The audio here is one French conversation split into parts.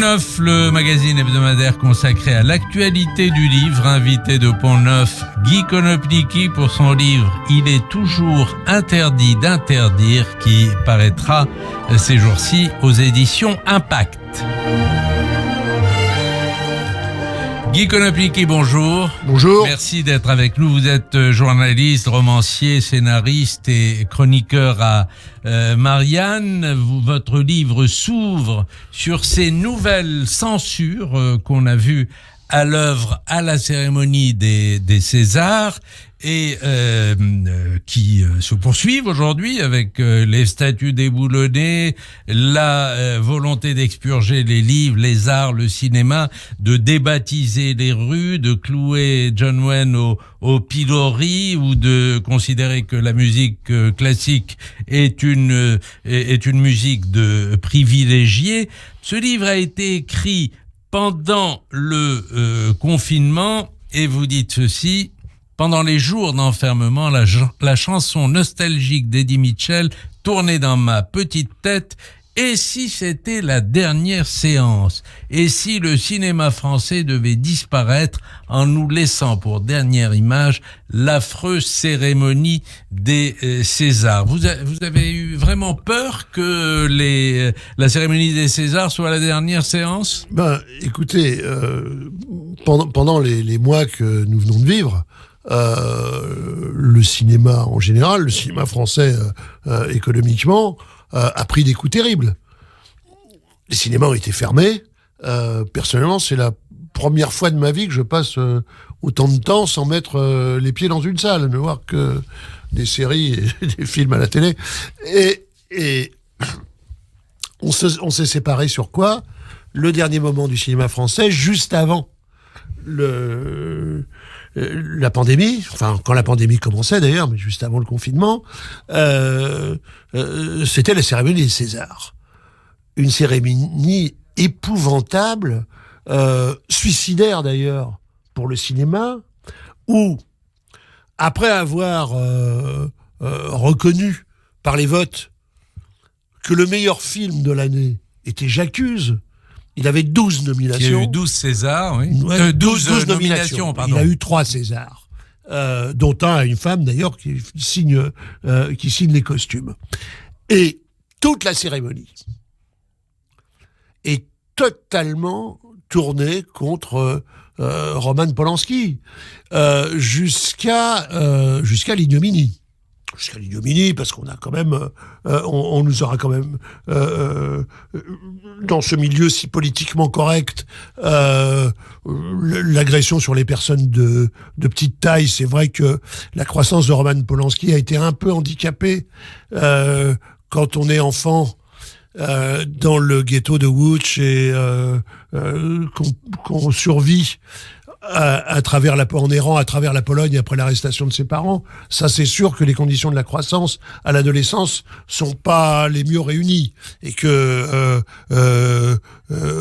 Pont-Neuf, le magazine hebdomadaire consacré à l'actualité du livre. Invité de Pont-Neuf, Guy Konopnicki pour son livre « Il est toujours interdit d'interdire » qui paraîtra ces jours-ci aux éditions Impact. Guy Konopnicki, bonjour. Bonjour. Merci d'être avec nous. Vous êtes journaliste, romancier, scénariste et chroniqueur à Marianne. Votre livre s'ouvre sur ces nouvelles censures qu'on a vues à l'œuvre à la cérémonie des Césars et qui se poursuivent aujourd'hui avec les statues déboulonnées, la volonté d'expurger les livres, les arts, le cinéma, de débaptiser les rues, de clouer John Wayne au pilori ou de considérer que la musique classique est une musique de privilégiés. Ce livre a été écrit pendant le confinement et vous dites ceci: pendant les jours d'enfermement, la chanson nostalgique d'Eddie Mitchell tournait dans ma petite tête. Et si c'était la dernière séance? Et si le cinéma français devait disparaître en nous laissant pour dernière image l'affreuse cérémonie des Césars? Vous avez eu vraiment peur que la cérémonie des Césars soit la dernière séance? Écoutez, pendant les mois que nous venons de vivre, le cinéma en général, le cinéma français économiquement, a pris des coups terribles. Les cinémas ont été fermés. Personnellement, c'est la première fois de ma vie que je passe autant de temps sans mettre les pieds dans une salle, ne voir que des séries et des films à la télé. Et on s'est séparés sur quoi? Le dernier moment du cinéma français, juste avant la pandémie, enfin quand la pandémie commençait d'ailleurs, mais juste avant le confinement, c'était la cérémonie des Césars. Une cérémonie épouvantable, suicidaire d'ailleurs pour le cinéma, où après avoir reconnu par les votes que le meilleur film de l'année était J'accuse, il avait 12 nominations. Il y a eu 12 Césars, oui. 12 nominations, pardon. Il a eu 3 Césars, dont un à une femme d'ailleurs qui signe les costumes. Et toute la cérémonie est totalement tournée contre Roman Polanski, jusqu'à l'ignominie. Jusqu'à l'ignominie, parce qu'on a quand même, on nous aura quand même, dans ce milieu si politiquement correct, l'agression sur les personnes de petite taille. C'est vrai que la croissance de Roman Polanski a été un peu handicapée quand on est enfant dans le ghetto de Łódź et qu'on survit en errant à travers la Pologne après l'arrestation de ses parents. Ça, c'est sûr que les conditions de la croissance à l'adolescence sont pas les mieux réunies. Et que,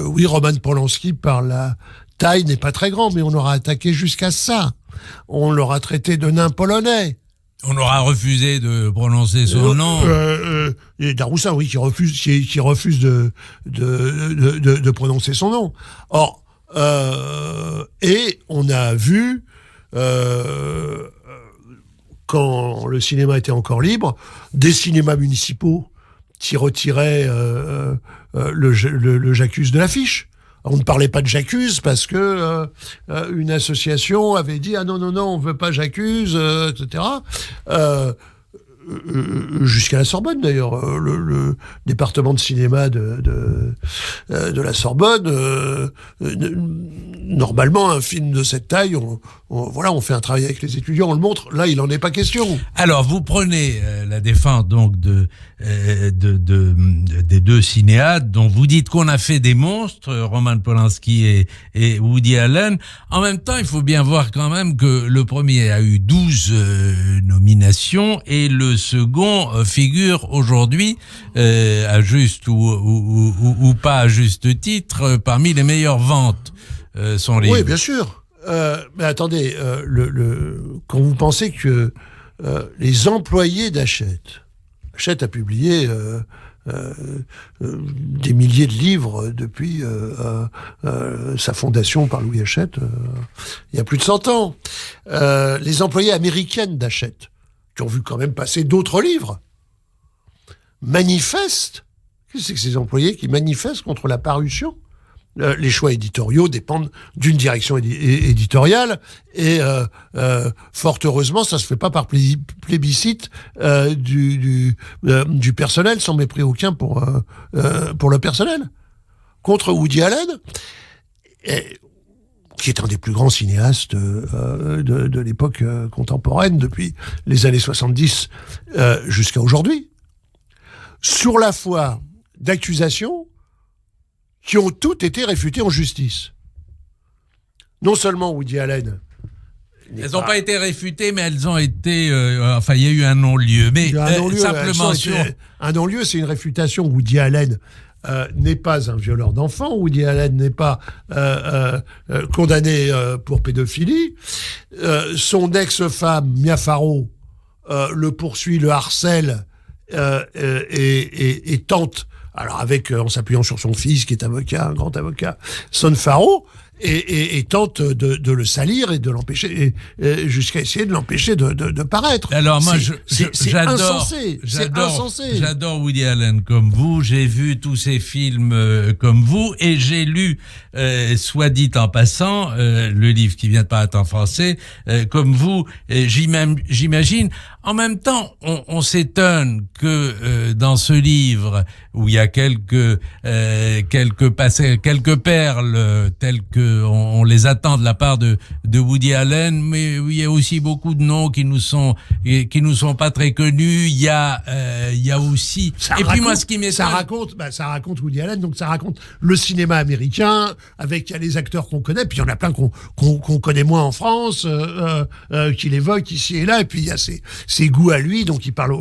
oui, Roman Polanski, par la taille, n'est pas très grand, mais on aura attaqué jusqu'à ça. On l'aura traité de nain polonais. On aura refusé de prononcer son nom. Et Daroussin, oui, qui refuse de prononcer son nom. Or, et on a vu, quand le cinéma était encore libre, des cinémas municipaux qui retiraient le J'accuse de l'affiche. On ne parlait pas de J'accuse parce que une association avait dit « Ah non, on veut pas J'accuse, etc. » Jusqu'à la Sorbonne d'ailleurs, le département de cinéma de la Sorbonne, normalement un film de cette taille, on fait un travail avec les étudiants, on le montre. Là, il en est pas question. Alors, vous prenez la défense donc des deux cinéastes dont vous dites qu'on a fait des monstres, Roman Polanski et Woody Allen. En même temps, il faut bien voir quand même que le premier a eu 12 nominations et le second figure aujourd'hui, à juste ou pas à juste titre, parmi les meilleures ventes. Son livre. Oui, bien sûr. Mais attendez, quand vous pensez que les employés d'Hachette a publié des milliers de livres depuis sa fondation par Louis Hachette, il y a plus de 100 ans. Les employées américaines d'Hachette, qui ont vu quand même passer d'autres livres, manifestent. Qu'est-ce que c'est que ces employés qui manifestent contre la parution ? Les choix éditoriaux dépendent d'une direction éditoriale et fort heureusement, ça se fait pas par plébiscite du personnel, sans mépris aucun pour le personnel. Contre Woody Allen, qui est un des plus grands cinéastes de l'époque contemporaine, depuis les années 70 jusqu'à aujourd'hui, sur la foi d'accusations qui ont toutes été réfutées en justice. Non seulement Woody Allen... Elles n'ont pas été réfutées, mais elles ont été... enfin, il y a eu un non-lieu. Mais simplement sur... Un non-lieu, c'est une réfutation. Woody Allen n'est pas un violeur d'enfants. Woody Allen n'est pas condamné pour pédophilie. Son ex-femme, Mia Farrow, le poursuit, le harcèle et tente... Alors en s'appuyant sur son fils qui est avocat, un grand avocat, Son Farrow, et tente de le salir et de l'empêcher, jusqu'à essayer de l'empêcher de paraître. Alors moi, j'adore, c'est insensé. J'adore Woody Allen comme vous. J'ai vu tous ses films comme vous, et j'ai lu, soit dit en passant, le livre qui vient de paraître en français, comme vous. J'imagine. En même temps, on s'étonne que dans ce livre où il y a quelques perles telles que on les attend de la part de Woody Allen, mais il y a aussi beaucoup de noms qui nous sont pas très connus. Il y a aussi puis moi ce qui m'étonne, ça raconte Woody Allen, donc ça raconte le cinéma américain avec les acteurs qu'on connaît, puis il y en a plein qu'on connaît moins en France, qu'il évoque ici et là, et puis il y a ses goûts à lui, donc il parle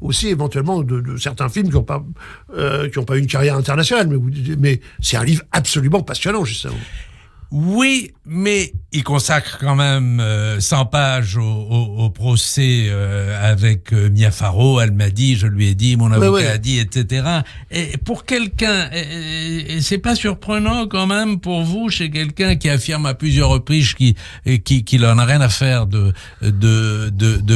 aussi éventuellement de certains films qui n'ont pas eu une carrière internationale, mais c'est un livre absolument passionnant, justement. Oui, mais il consacre quand même 100 pages au procès avec Mia Farrow. Elle m'a dit, je lui ai dit, mon avocat a dit, etc. Et pour quelqu'un, c'est pas surprenant quand même pour vous, chez quelqu'un qui affirme à plusieurs reprises qu'il en a rien à faire de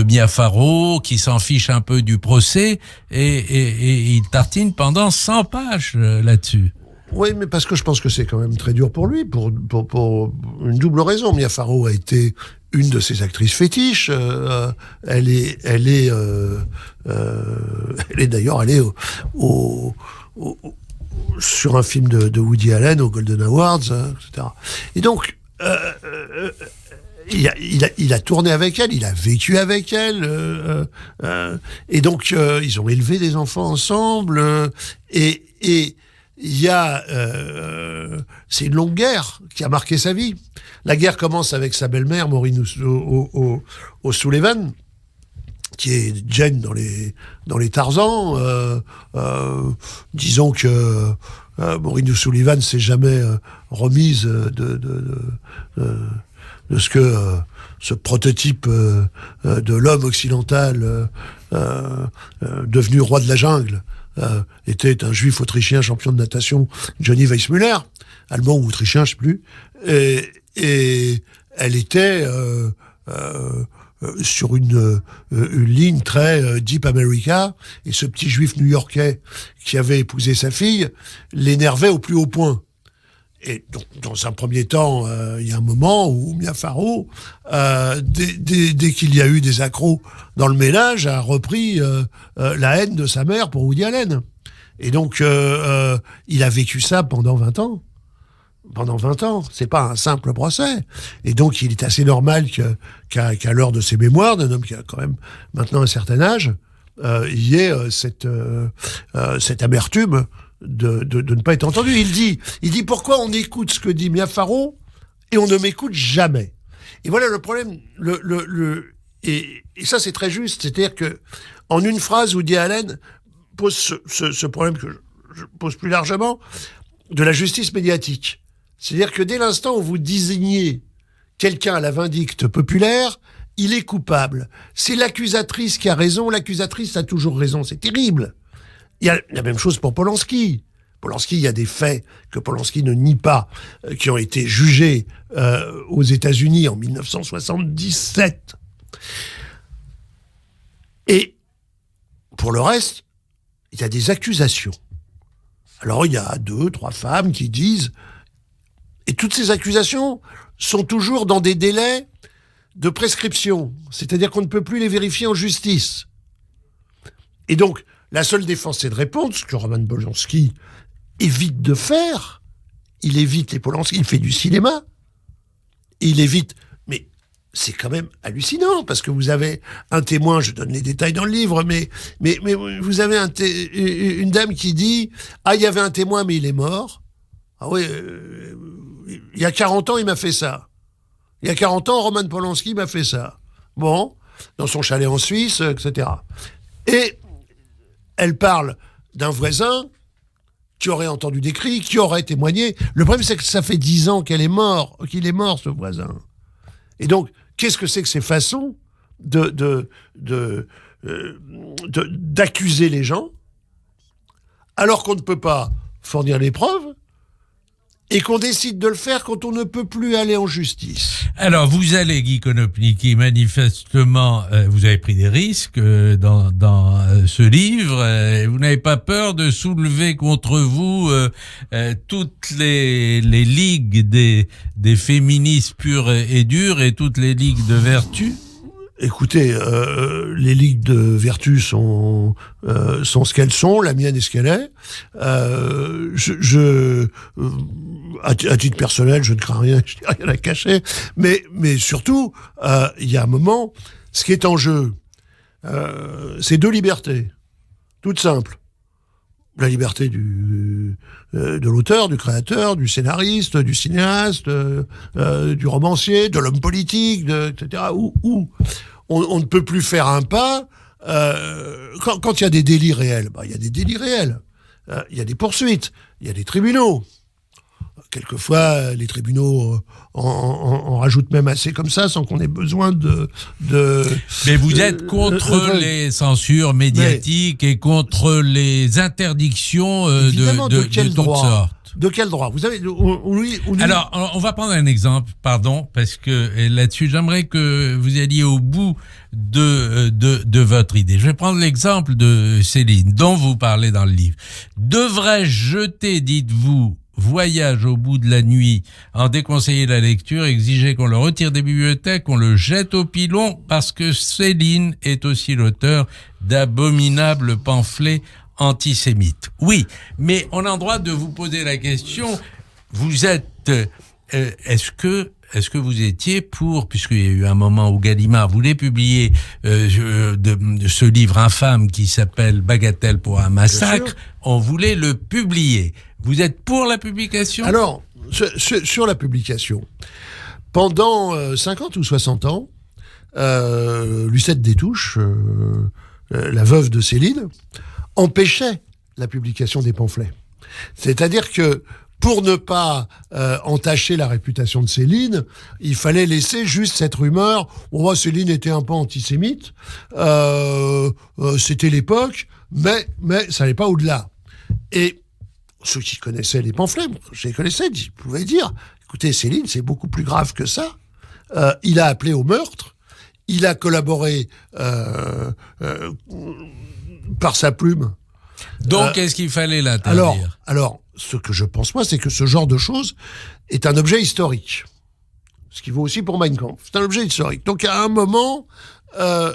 Mia Farrow, qui s'en fiche un peu du procès, et il tartine pendant 100 pages là-dessus. Oui, mais parce que je pense que c'est quand même très dur pour lui, pour une double raison. Mia Farrow a été une de ses actrices fétiches. Elle est d'ailleurs allée sur un film de Woody Allen aux Golden Awards, etc. Et donc, il a tourné avec elle, il a vécu avec elle, et donc ils ont élevé des enfants ensemble, et il y a... c'est une longue guerre qui a marqué sa vie. La guerre commence avec sa belle-mère, Maureen O'Sullivan, qui est Jane dans les Tarzans. Disons que Maureen O'Sullivan s'est jamais remise de ce que ce prototype de l'homme occidental devenu roi de la jungle était un juif autrichien champion de natation, Johnny Weissmuller, allemand ou autrichien, je sais plus, et elle était sur une ligne très Deep America, et ce petit juif new-yorkais qui avait épousé sa fille l'énervait au plus haut point. Et donc, dans un premier temps, il y a un moment où Mia Farrow, dès qu'il y a eu des accros dans le ménage, a repris la haine de sa mère pour Woody Allen. Et donc, il a vécu ça pendant 20 ans. Pendant 20 ans. C'est pas un simple procès. Et donc, il est assez normal qu'à l'heure de ses mémoires, d'un homme qui a quand même maintenant un certain âge, il y ait cette amertume de ne pas être entendu. Il dit pourquoi on écoute ce que dit Mia Farrow et on ne m'écoute jamais. Et voilà le problème. Et ça c'est très juste. C'est-à-dire que en une phrase, Woody Allen pose ce problème que je pose plus largement de la justice médiatique. C'est-à-dire que dès l'instant où vous désignez quelqu'un à la vindicte populaire, il est coupable. C'est l'accusatrice qui a raison. L'accusatrice a toujours raison. C'est terrible. Il y a la même chose pour Polanski. Polanski, il y a des faits que Polanski ne nie pas, qui ont été jugés aux États-Unis en 1977. Et pour le reste, il y a des accusations. Alors il y a 2, 3 femmes qui disent, et toutes ces accusations sont toujours dans des délais de prescription, c'est-à-dire qu'on ne peut plus les vérifier en justice. Et donc, la seule défense, c'est de répondre, ce que Roman Polanski évite de faire. Il évite les Polanski, il fait du cinéma, il évite... Mais c'est quand même hallucinant, parce que vous avez un témoin, je donne les détails dans le livre, mais vous avez une dame qui dit « Ah, il y avait un témoin, mais il est mort. Ah oui, il y a 40 ans, il m'a fait ça. Il y a 40 ans, Roman Polanski m'a fait ça. Bon, dans son chalet en Suisse, etc. » Et elle parle d'un voisin qui aurait entendu des cris, qui aurait témoigné. Le problème, c'est que ça fait 10 ans qu'il est mort, ce voisin. Et donc, qu'est-ce que c'est que ces façons d'accuser les gens, alors qu'on ne peut pas fournir les preuves, et qu'on décide de le faire quand on ne peut plus aller en justice. Alors, vous allez, Guy Konopnicki, manifestement, vous avez pris des risques dans ce livre. Vous n'avez pas peur de soulever contre vous toutes les ligues des féministes pures et dures et toutes les ligues de vertu? Écoutez, les ligues de vertu sont ce qu'elles sont, la mienne est ce qu'elle est. À titre personnel, je ne crains rien, je n'ai rien à cacher. Mais surtout, il y a un moment, ce qui est en jeu, c'est 2 libertés, toutes simples. La liberté de l'auteur, du créateur, du scénariste, du cinéaste, du romancier, de l'homme politique, etc. Où on ne peut plus faire un pas. Quand il y a des délits réels, il y a des délits réels. Il y a des poursuites, il y a des tribunaux. Quelquefois, les tribunaux en rajoutent même assez comme ça, sans qu'on ait besoin de... Mais vous êtes contre les censures médiatiques et contre les interdictions de toutes sortes. De quel droit? Vous avez... Alors, on va prendre un exemple, pardon, parce que là-dessus, j'aimerais que vous alliez au bout de votre idée. Je vais prendre l'exemple de Céline, dont vous parlez dans le livre. Devrais-je jeter, dites-vous, Voyage au bout de la nuit, en déconseiller la lecture, exiger qu'on le retire des bibliothèques, qu'on le jette au pilon, parce que Céline est aussi l'auteur d'abominables pamphlets antisémites. Oui, mais on a le droit de vous poser la question, vous êtes... est-ce que vous étiez pour, puisqu'il y a eu un moment où Gallimard voulait publier de ce livre infâme qui s'appelle Bagatelle pour un massacre, on voulait le publier. Vous êtes pour la publication? Alors, sur la publication, pendant 50 ou 60 ans, Lucette Détouche, la veuve de Céline, empêchait la publication des pamphlets. C'est-à-dire que pour ne pas entacher la réputation de Céline, il fallait laisser juste cette rumeur. Céline était un peu antisémite, c'était l'époque, mais ça n'allait pas au-delà. Et ceux qui connaissaient les pamphlets, je les connaissais, ils pouvaient dire, écoutez, Céline, c'est beaucoup plus grave que ça. Il a appelé au meurtre, il a collaboré par sa plume. Donc, qu'est-ce qu'il fallait l'interdire? Alors, ce que je pense, moi, c'est que ce genre de choses est un objet historique. Ce qui vaut aussi pour Mein Kampf. C'est un objet historique. Donc, à un moment, un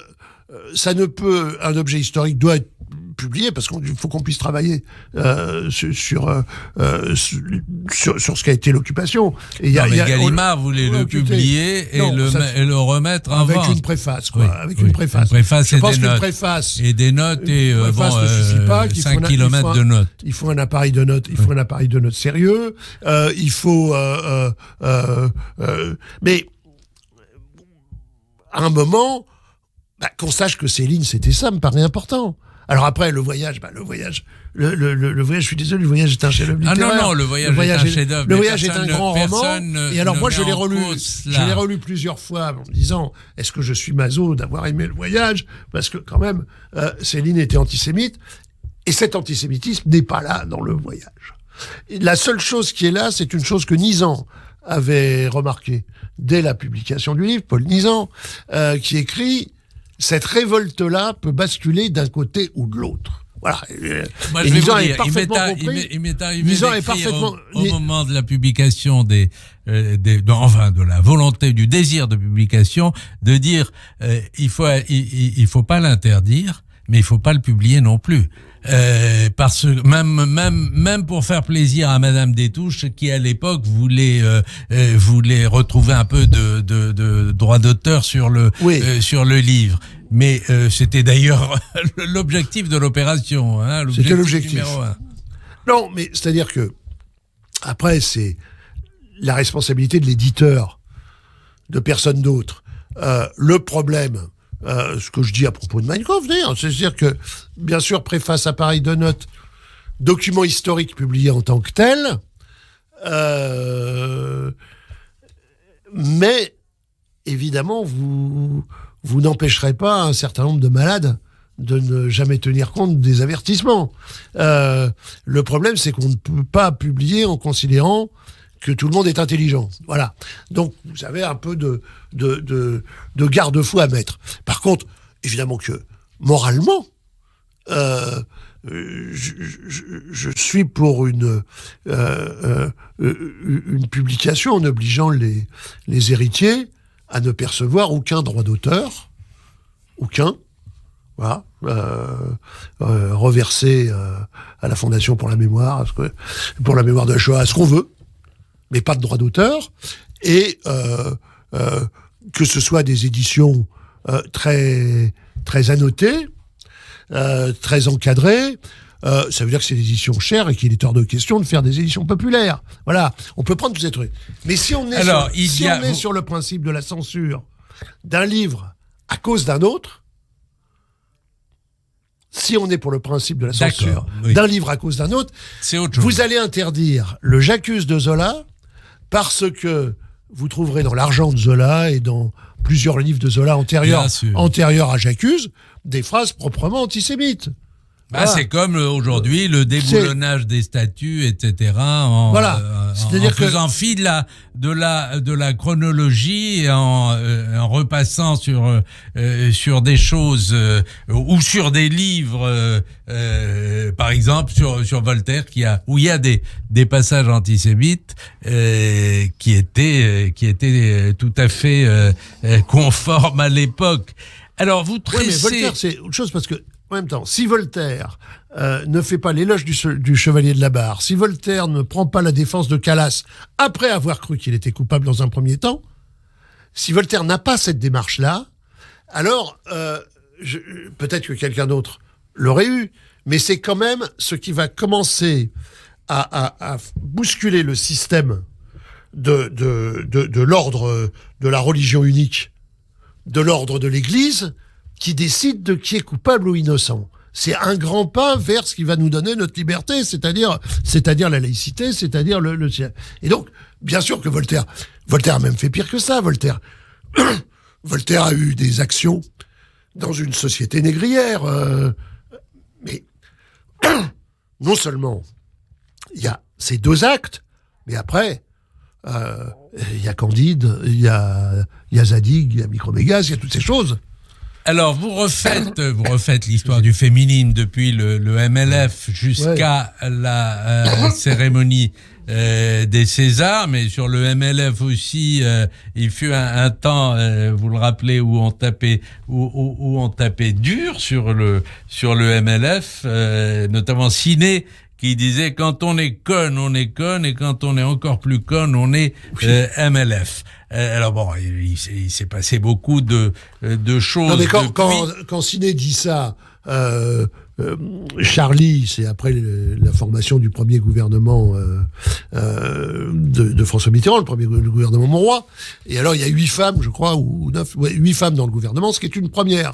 objet historique doit être publié parce qu'il faut qu'on puisse travailler sur ce qu'a été l'occupation. Mais Gallimard voulait le publier et le remettre en vente. Avec une préface, quoi. Oui, avec une préface. Une préface je et pense des qu'une notes. Préface. Et des notes et 5 kilomètres de notes. Il faut un appareil de notes. Il faut un appareil de notes sérieux. Il faut... mais à un moment... qu'on sache que Céline, c'était ça, me paraît important. Alors après, le voyage, je suis désolé, le voyage est un chef-d'œuvre littéraire. Ah non, le voyage est un chef-d'œuvre. Le voyage est un grand roman. Et alors moi, je l'ai relu plusieurs fois en me disant, est-ce que je suis maso d'avoir aimé le voyage? Parce que quand même, Céline était antisémite. Et cet antisémitisme n'est pas là dans le voyage. Et la seule chose qui est là, c'est une chose que Nizan avait remarqué dès la publication du livre, Paul Nizan, qui écrit « Cette révolte-là peut basculer d'un côté ou de l'autre ». Voilà. Moi, je vais vous dire, il m'est arrivé d'écrire au moment de la publication de la volonté, du désir de publication, de dire il faut pas l'interdire, mais il faut pas le publier non plus. Parce que même pour faire plaisir à Madame Destouches, qui à l'époque voulait retrouver un peu de droit d'auteur sur le livre. Mais c'était d'ailleurs l'objectif de l'opération. C'était l'objectif numéro 1. Non, mais c'est-à-dire que après, c'est la responsabilité de l'éditeur, de personne d'autre. Le problème, ce que je dis à propos de Mein Kampf, c'est-à-dire que, bien sûr, préface, appareil de notes, document historique publié en tant que tel, mais évidemment, vous n'empêcherez pas un certain nombre de malades de ne jamais tenir compte des avertissements. Le problème, c'est qu'on ne peut pas publier en considérant que tout le monde est intelligent. Voilà. Donc, vous avez un peu de garde-fou à mettre. Par contre, évidemment que, moralement, je suis pour une publication en obligeant les héritiers à ne percevoir aucun droit d'auteur, aucun, voilà, reversé à la Fondation pour la mémoire, pour la mémoire de la Shoah, ce qu'on veut, mais pas de droit d'auteur, et que ce soit des éditions très annotées, très encadrées. Ça veut dire que c'est des éditions chères et qu'il est hors de question de faire des éditions populaires. Voilà, on peut prendre tous ces trucs. Mais si on est, sur le principe de la censure d'un livre à cause d'un autre, si on est pour le principe de la censure d'un livre à cause d'un autre, c'est autre chose. Vous allez interdire le J'accuse de Zola parce que vous trouverez dans l'Argent de Zola et dans plusieurs livres de Zola antérieurs à J'accuse des phrases proprement antisémites. Voilà. C'est comme aujourd'hui le déboulonnage des statues, etc. En faisant fi de la chronologie, en repassant sur des choses ou sur des livres, par exemple sur Voltaire, où il y a des passages antisémites qui étaient tout à fait conformes à l'époque. Alors vous tracez... Oui, mais Voltaire, c'est autre chose parce que en même temps, si Voltaire ne fait pas l'éloge du chevalier de la Barre, si Voltaire ne prend pas la défense de Calas après avoir cru qu'il était coupable dans un premier temps, si Voltaire n'a pas cette démarche-là, alors peut-être que quelqu'un d'autre l'aurait eu, mais c'est quand même ce qui va commencer à bousculer le système de l'ordre de la religion unique, de l'ordre de l'Église, qui décide de qui est coupable ou innocent. C'est un grand pas vers ce qui va nous donner notre liberté, c'est-à-dire la laïcité, c'est-à-dire le Et donc, bien sûr que Voltaire a même fait pire que ça. Voltaire a eu des actions dans une société négrière, mais non seulement il y a ces deux actes, mais après il y a Candide, il y a Zadig, il y a Micromégaz, il y a toutes ces choses. Alors, vous refaites l'histoire du féminisme depuis le MLF jusqu'à la cérémonie des Césars, mais sur le MLF aussi, il fut un temps, vous le rappelez, où on tapait dur sur le MLF, notamment Ciné, qui disait quand on est conne, et quand on est encore plus conne, on est MLF. Alors bon, il s'est passé beaucoup de choses. Non mais quand Ciné dit ça, Charlie, c'est après la formation du premier gouvernement de François Mitterrand, le premier gouvernement Monroy. Et alors il y a 8 femmes, je crois, ou 9, 8 femmes dans le gouvernement, ce qui est une première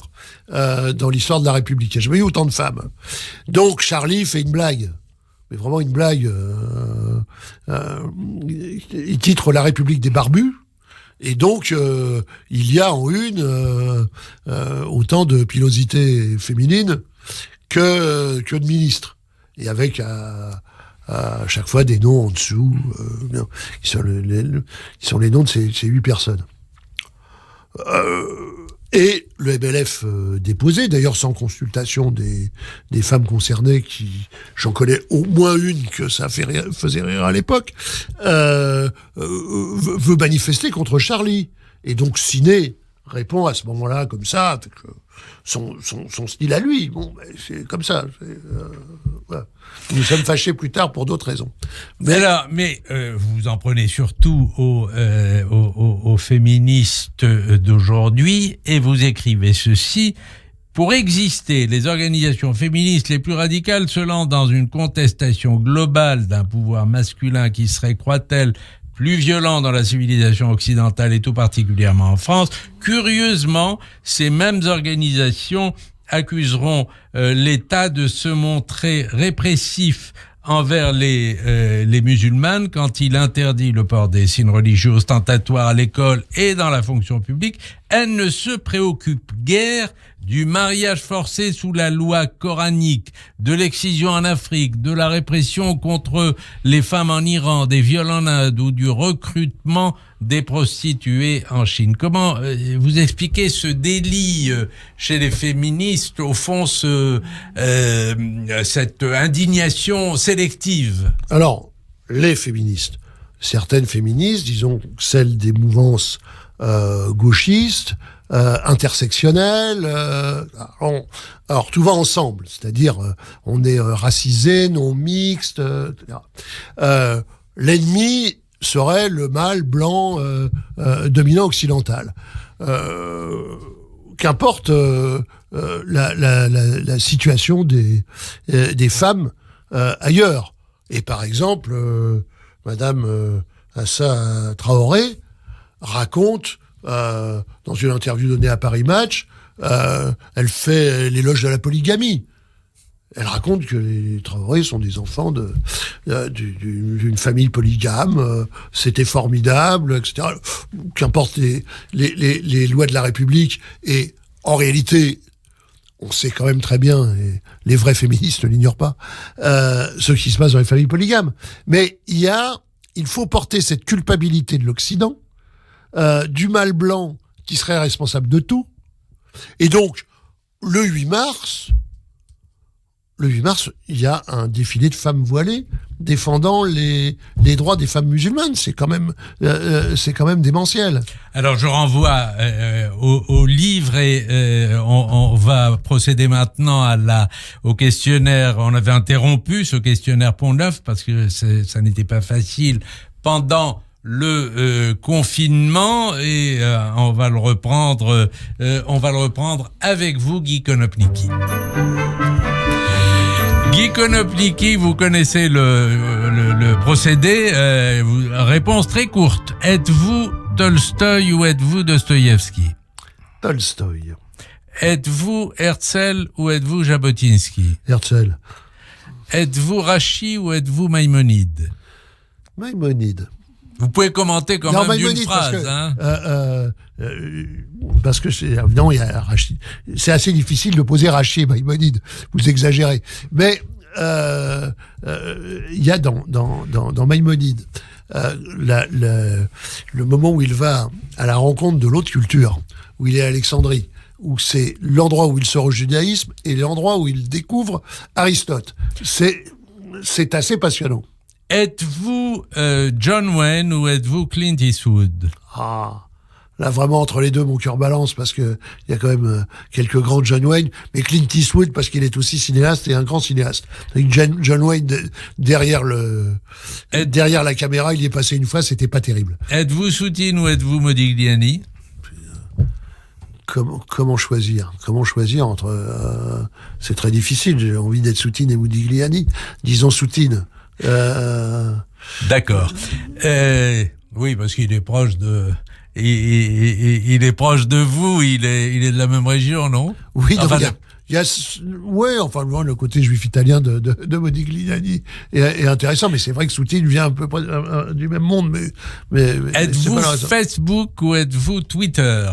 dans l'histoire de la République. Il n'y a jamais eu autant de femmes. Donc Charlie fait une blague. Mais vraiment une blague. Il titre La République des barbus. Et donc, il y a en une autant de pilosité féminine que de ministres. Et avec à chaque fois des noms en dessous, qui sont les noms de ces 8 personnes. Et le MLF déposé, d'ailleurs sans consultation des femmes concernées, j'en connais au moins une que ça faisait rire à l'époque, veut manifester contre Charlie. Et donc Siné répond à ce moment-là comme ça, avec son style à lui. Bon, c'est comme ça. Voilà. Nous sommes fâchés plus tard pour d'autres raisons. Mais vous en prenez surtout aux féministes d'aujourd'hui et vous écrivez ceci. Pour exister, les organisations féministes les plus radicales se lancent dans une contestation globale d'un pouvoir masculin qui serait, croit-elle, plus violent dans la civilisation occidentale et tout particulièrement en France. Curieusement, ces mêmes organisations accuseront l'État de se montrer répressif envers les musulmanes quand il interdit le port des signes religieux ostentatoires à l'école et dans la fonction publique. Elle ne se préoccupe guère du mariage forcé sous la loi coranique, de l'excision en Afrique, de la répression contre les femmes en Iran, des viols en Inde ou du recrutement des prostituées en Chine. Comment vous expliquez ce délit chez les féministes, au fond, cette indignation sélective? Alors, les féministes, certaines féministes, disons celles des mouvances gauchistes, intersectionnelles, alors tout va ensemble, c'est-à-dire on est racisé, non mixte, etc. L'ennemi serait le mâle blanc dominant occidental. Qu'importe la situation des femmes ailleurs. Et par exemple, Madame Assa Traoré raconte, dans une interview donnée à Paris Match, elle fait l'éloge de la polygamie. Elle raconte que les Traoré sont des enfants d'une famille polygame, c'était formidable, etc. Qu'importe les lois de la République. Et en réalité, on sait quand même très bien, et les vrais féministes ne l'ignorent pas, ce qui se passe dans les familles polygames. Mais il faut porter cette culpabilité de l'Occident, du mâle blanc qui serait responsable de tout. Et donc, le 8 mars, il y a un défilé de femmes voilées défendant les droits des femmes musulmanes. C'est quand même démentiel. Alors, je renvoie au livre et on va procéder maintenant au questionnaire. On avait interrompu ce questionnaire Pont-Neuf parce que ça n'était pas facile pendant le confinement et on va le reprendre avec vous, Guy Konopnicki. Guy Konopnicki, vous connaissez le procédé. Réponse très courte. Êtes-vous Tolstoï ou êtes-vous Dostoïevski? Tolstoï. Êtes-vous Herzl ou êtes-vous Jabotinsky? Herzl. Êtes-vous Rachi ou êtes-vous Maïmonide? Maïmonide. Vous pouvez commenter quand même d'une phrase. Parce que il y a Rachi. C'est assez difficile de poser Rachi et Maïmonide. Vous exagérez. Mais il y a dans Maïmonide le moment où il va à la rencontre de l'autre culture, où il est à Alexandrie, où c'est l'endroit où il sort au judaïsme et l'endroit où il découvre Aristote. C'est assez passionnant. Êtes-vous John Wayne ou êtes-vous Clint Eastwood? Là, vraiment, entre les deux, mon cœur balance, parce que il y a quand même quelques grands John Wayne, mais Clint Eastwood, parce qu'il est aussi cinéaste et un grand cinéaste. John Wayne, derrière la caméra, il y est passé une fois, c'était pas terrible. Êtes-vous Soutine ou êtes-vous Modigliani? Comment choisir entre... c'est très difficile, j'ai envie d'être Soutine et Modigliani. Disons Soutine. D'accord. Oui, parce qu'il est proche de... Il est proche de vous, il est de la même région, non? Oui, enfin, le côté juif italien de Modigliani est intéressant, mais c'est vrai que Soutine vient un peu du même monde, mais êtes-vous Facebook ou êtes-vous Twitter?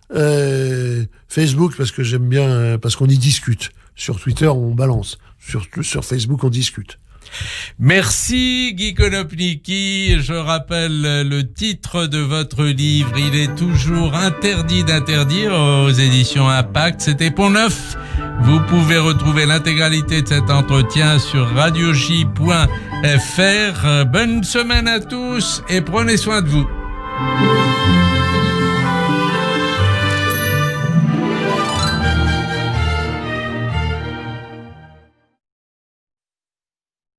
Facebook parce que j'aime bien, parce qu'on y discute. Sur Twitter, on balance. Sur Facebook, on discute. Merci Guy Konopnicki. Je rappelle le titre de votre livre. Il est toujours interdit d'interdire aux éditions Impact. C'était Pont-Neuf. Vous pouvez retrouver l'intégralité de cet entretien sur radioj.fr. Bonne semaine à tous et prenez soin de vous.